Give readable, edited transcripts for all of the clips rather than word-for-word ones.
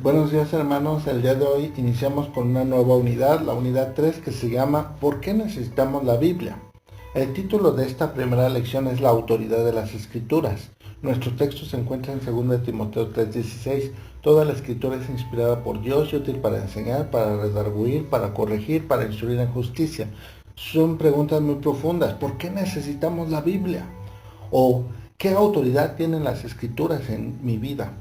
Buenos días hermanos, el día de hoy iniciamos con una nueva unidad, la unidad 3 que se llama ¿Por qué necesitamos la Biblia? El título de esta primera lección es la autoridad de las escrituras. Nuestro texto se encuentra en 2 Timoteo 3:16. Toda la escritura es inspirada por Dios y útil para enseñar, para redarguir, para corregir, para instruir en justicia. Son preguntas muy profundas. ¿Por qué necesitamos la Biblia? ¿O qué autoridad tienen las escrituras en mi vida?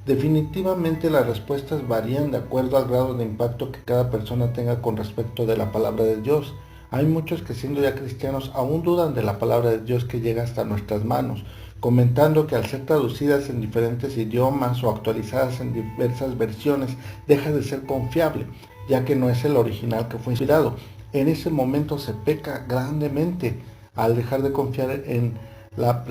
Definitivamente las respuestas varían de acuerdo al grado de impacto que cada persona tenga con respecto de la palabra de Dios. Hay muchos que siendo ya cristianos aún dudan de la palabra de Dios que llega hasta nuestras manos, comentando que al ser traducidas en diferentes idiomas o actualizadas en diversas versiones deja de ser confiable, ya que no es el original que fue inspirado. En ese momento se peca grandemente al dejar de confiar en la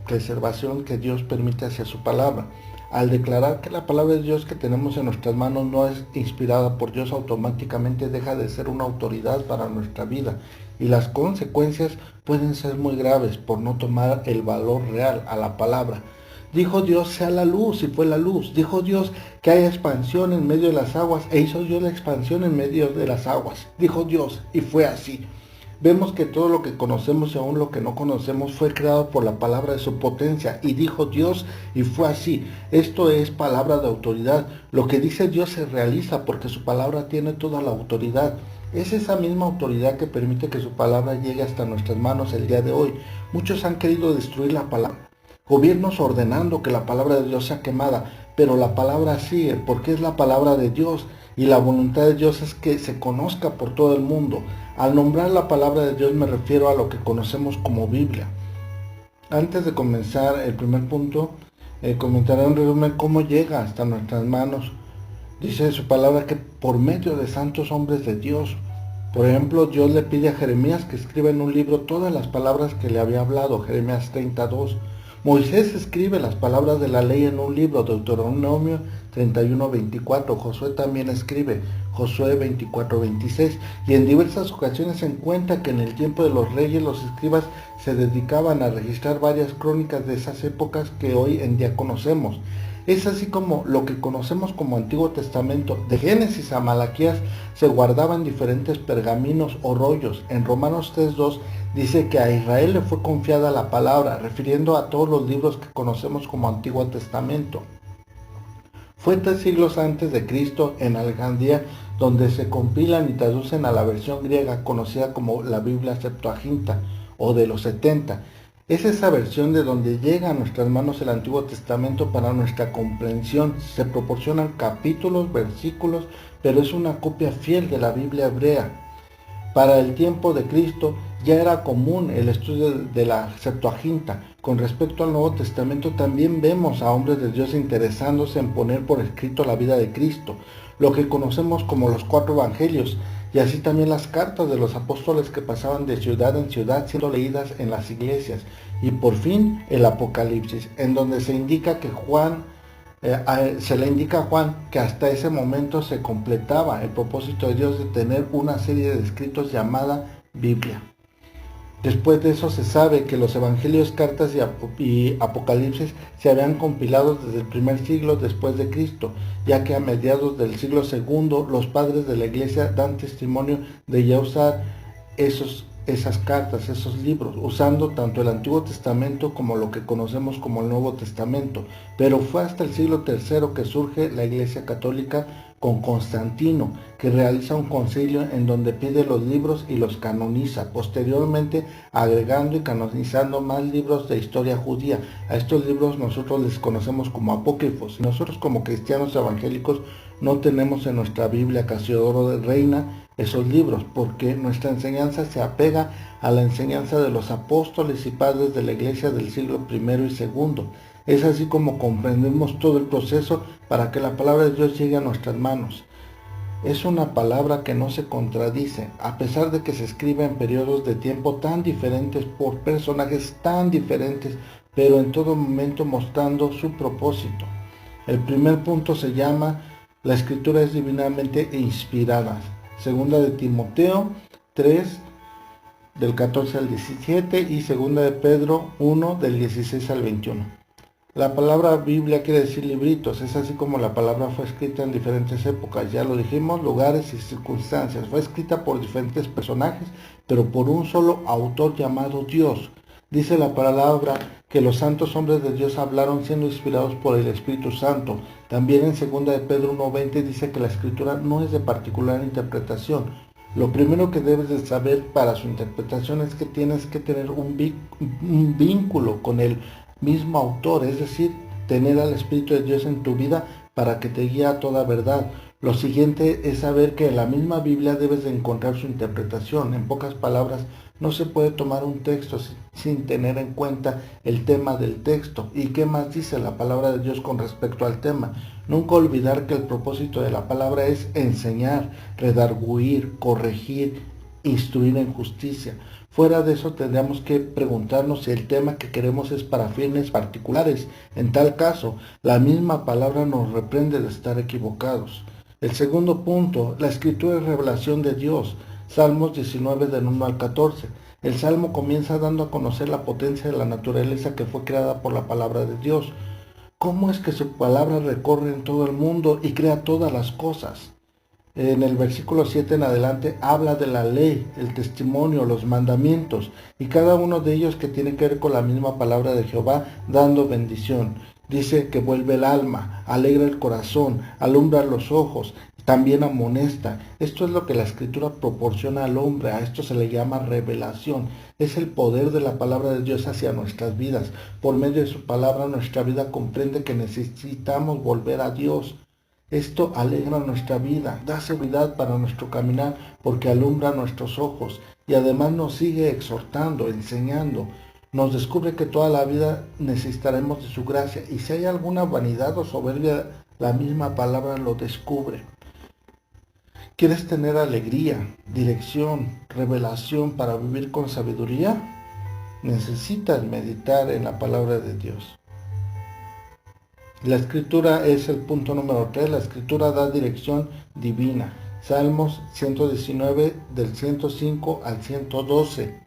preservación que Dios permite hacia su palabra. Al declarar que la palabra de Dios que tenemos en nuestras manos no es inspirada por Dios, automáticamente deja de ser una autoridad para nuestra vida y las consecuencias pueden ser muy graves por no tomar el valor real a la palabra. Dijo Dios sea la luz y fue la luz. Dijo Dios que haya expansión en medio de las aguas e hizo Dios la expansión en medio de las aguas. Dijo Dios y fue así. Vemos que todo lo que conocemos y aún lo que no conocemos fue creado por la palabra de su potencia y dijo Dios y fue así. Esto es palabra de autoridad. Lo que dice Dios se realiza porque su palabra tiene toda la autoridad. Es esa misma autoridad que permite que su palabra llegue hasta nuestras manos el día de hoy. Muchos han querido destruir la palabra. Gobiernos ordenando que la palabra de Dios sea quemada, pero la palabra sigue porque es la palabra de Dios y la voluntad de Dios es que se conozca por todo el mundo. Al nombrar la palabra de Dios me refiero a lo que conocemos como Biblia. Antes de comenzar el primer punto, comentaré un resumen cómo llega hasta nuestras manos. Dice su palabra que por medio de santos hombres de Dios. Por ejemplo, Dios le pide a Jeremías que escriba en un libro todas las palabras que le había hablado, Jeremías 32. Moisés escribe las palabras de la ley en un libro, Deuteronomio 31:24. Josué también escribe, Josué 24:26. Y en diversas ocasiones se encuentra que en el tiempo de los reyes los escribas se dedicaban a registrar varias crónicas de esas épocas que hoy en día conocemos. Es así como lo que conocemos como Antiguo Testamento, de Génesis a Malaquías, se guardaban diferentes pergaminos o rollos. En Romanos 3:2 dice que a Israel le fue confiada la palabra, refiriendo a todos los libros que conocemos como Antiguo Testamento. Fue 3 siglos antes de Cristo en Alejandría donde se compilan y traducen a la versión griega conocida como la Biblia Septuaginta o de los 70. Es esa versión de donde llega a nuestras manos el Antiguo Testamento para nuestra comprensión. Se proporcionan capítulos, versículos, pero es una copia fiel de la Biblia hebrea. Para el tiempo de Cristo ya era común el estudio de la Septuaginta. Con respecto al Nuevo Testamento también vemos a hombres de Dios interesándose en poner por escrito la vida de Cristo, lo que conocemos como los 4 evangelios, y así también las cartas de los apóstoles que pasaban de ciudad en ciudad siendo leídas en las iglesias, y por fin el Apocalipsis, en donde se indica que se le indica a Juan que hasta ese momento se completaba el propósito de Dios de tener una serie de escritos llamada Biblia. Después de eso se sabe que los evangelios, cartas y Apocalipsis se habían compilado desde el primer siglo después de Cristo, ya que a mediados del siglo II los padres de la iglesia dan testimonio de ya usar esas cartas, esos libros, usando tanto el Antiguo Testamento como lo que conocemos como el Nuevo Testamento. Pero fue hasta el siglo III que surge la Iglesia Católica con Constantino, que realiza un concilio en donde pide los libros y los canoniza, posteriormente agregando y canonizando más libros de historia judía. A estos libros nosotros les conocemos como apócrifos. Nosotros como cristianos evangélicos no tenemos en nuestra Biblia Casiodoro de Reina esos libros, porque nuestra enseñanza se apega a la enseñanza de los apóstoles y padres de la iglesia del siglo I y II. Es así como comprendemos todo el proceso para que la palabra de Dios llegue a nuestras manos. Es una palabra que no se contradice, a pesar de que se escribe en periodos de tiempo tan diferentes por personajes tan diferentes, pero en todo momento mostrando su propósito. El primer punto se llama la escritura es divinamente inspirada. Segunda de Timoteo 3, del 14 al 17 y segunda de Pedro 1, del 16 al 21. La palabra Biblia quiere decir libritos, es así como la palabra fue escrita en diferentes épocas, ya lo dijimos, lugares y circunstancias. Fue escrita por diferentes personajes, pero por un solo autor llamado Dios. Dice la palabra que los santos hombres de Dios hablaron siendo inspirados por el Espíritu Santo. También en 2 de Pedro 1:20 dice que la escritura no es de particular interpretación. Lo primero que debes de saber para su interpretación es que tienes que tener un vínculo con el mismo autor, es decir, tener al Espíritu de Dios en tu vida para que te guíe a toda verdad. Lo siguiente es saber que en la misma Biblia debes de encontrar su interpretación. En pocas palabras, no se puede tomar un texto sin tener en cuenta el tema del texto. ¿Y qué más dice la palabra de Dios con respecto al tema? Nunca olvidar que el propósito de la palabra es enseñar, redarguir, corregir, instruir en justicia. Fuera de eso tendríamos que preguntarnos si el tema que queremos es para fines particulares. En tal caso, la misma palabra nos reprende de estar equivocados. El segundo punto, la escritura es revelación de Dios. Salmos 19 del 1 al 14. El Salmo comienza dando a conocer la potencia de la naturaleza que fue creada por la palabra de Dios. ¿Cómo es que su palabra recorre en todo el mundo y crea todas las cosas? En el versículo 7 en adelante habla de la ley, el testimonio, los mandamientos y cada uno de ellos que tiene que ver con la misma palabra de Jehová dando bendición. Dice que vuelve el alma, alegra el corazón, alumbra los ojos, también amonesta. Esto es lo que la escritura proporciona al hombre, a esto se le llama revelación. Es el poder de la palabra de Dios hacia nuestras vidas. Por medio de su palabra nuestra vida comprende que necesitamos volver a Dios. Esto alegra nuestra vida, da seguridad para nuestro caminar porque alumbra nuestros ojos y además nos sigue exhortando, enseñando. Nos descubre que toda la vida necesitaremos de su gracia y si hay alguna vanidad o soberbia, la misma palabra lo descubre. ¿Quieres tener alegría, dirección, revelación para vivir con sabiduría? Necesitas meditar en la palabra de Dios. La escritura es el punto número 3. La escritura da dirección divina. Salmos 119 del 105 al 112.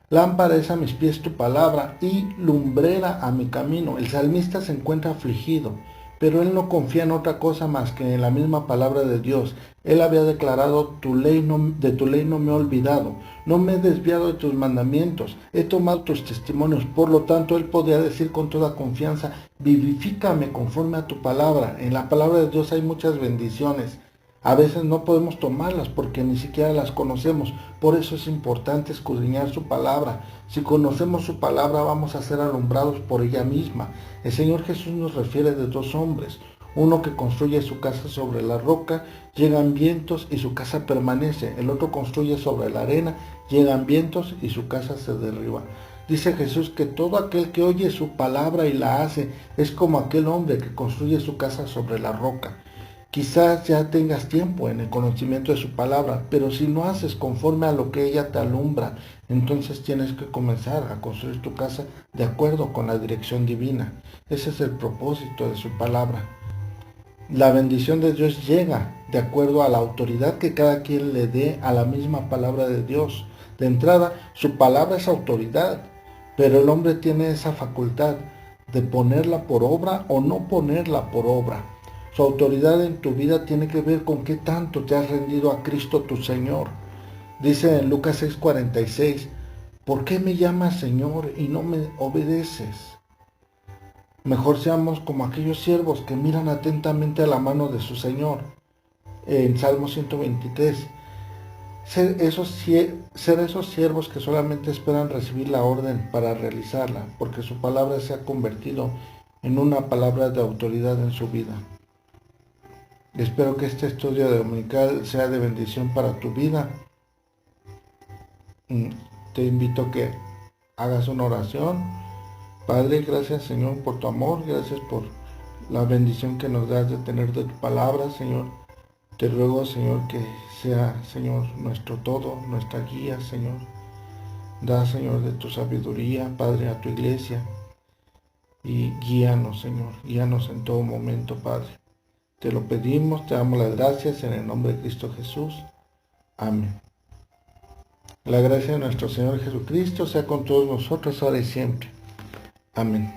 Lámpara es a mis pies tu palabra y lumbrera a mi camino. El salmista se encuentra afligido, pero él no confía en otra cosa más que en la misma palabra de Dios. Él había declarado, de tu ley no me he olvidado, no me he desviado de tus mandamientos, he tomado tus testimonios. Por lo tanto, él podía decir con toda confianza, vivifícame conforme a tu palabra. En la palabra de Dios hay muchas bendiciones. A veces no podemos tomarlas porque ni siquiera las conocemos. Por eso es importante escudriñar su palabra. Si conocemos su palabra vamos a ser alumbrados por ella misma. El Señor Jesús nos refiere de dos hombres. Uno que construye su casa sobre la roca, llegan vientos y su casa permanece. El otro construye sobre la arena, llegan vientos y su casa se derriba. Dice Jesús que todo aquel que oye su palabra y la hace es como aquel hombre que construye su casa sobre la roca. Quizás ya tengas tiempo en el conocimiento de su palabra, pero si no haces conforme a lo que ella te alumbra, entonces tienes que comenzar a construir tu casa de acuerdo con la dirección divina. Ese es el propósito de su palabra. La bendición de Dios llega de acuerdo a la autoridad que cada quien le dé a la misma palabra de Dios. De entrada, su palabra es autoridad, pero el hombre tiene esa facultad de ponerla por obra o no ponerla por obra. Su autoridad en tu vida tiene que ver con qué tanto te has rendido a Cristo tu Señor. Dice en Lucas 6:46, ¿por qué me llamas Señor y no me obedeces? Mejor seamos como aquellos siervos que miran atentamente a la mano de su Señor. En Salmo 123, ser esos siervos que solamente esperan recibir la orden para realizarla, porque su palabra se ha convertido en una palabra de autoridad en su vida. Espero que este estudio dominical sea de bendición para tu vida. Te invito a que hagas una oración. Padre, gracias Señor por tu amor, gracias por la bendición que nos das de tener de tu palabra, Señor. Te ruego, Señor, que sea, Señor, nuestro todo, nuestra guía, Señor. Da, Señor, de tu sabiduría, Padre, a tu iglesia. Y guíanos, Señor, guíanos en todo momento, Padre. Te lo pedimos, te damos las gracias en el nombre de Cristo Jesús. Amén. La gracia de nuestro Señor Jesucristo sea con todos nosotros ahora y siempre. Amén.